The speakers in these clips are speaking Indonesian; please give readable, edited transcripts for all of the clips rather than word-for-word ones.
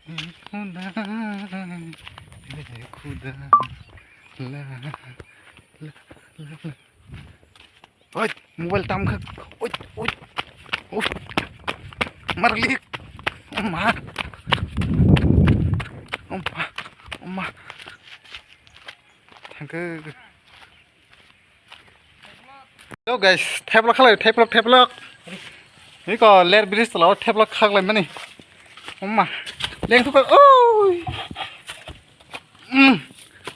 खुदा खुदा ला ओय मोबाइल दाम खा ओय ओय ओय मारलिक अम्मा अम्मा अम्मा थांखो Yo guys, tablet khalai tablet ini ko ler bridge talo tablet khalai mani 엄마 leng tu ko oi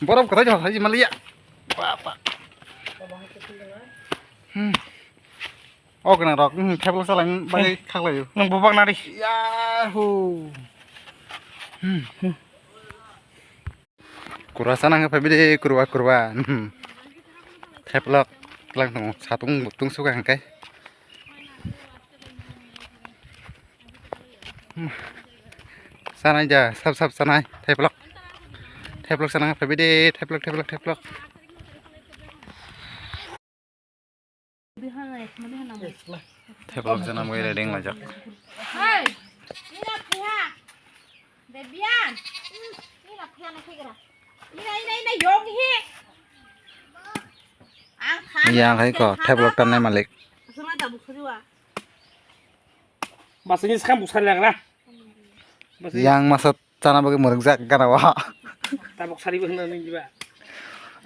borom ko thajo haji malia apa ok na rok tablet salang bagi khalai nang bobak nari yahoo kurasa nang apa bide kurwa tablet lang tong satung butung suka kai sana aja sab sana tablet sana apa bide tablet tablet sana mau redeng aja Hey, ini lah pihak, Debian, ini lah pihak nak kira, ini yong hi, angkat, yang kai ko tablet tan nai malik semua tak buka juga, Masanya sekarang bukan yang lah. yang masuk sana bagi merengsak kan awak Tabok sari benar nih juga.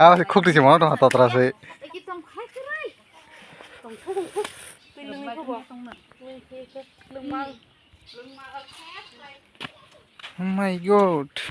ah si cook di sini mana tuh terus sih kita makan cerai, tong, pilih ni kau buat, lembang, oh my god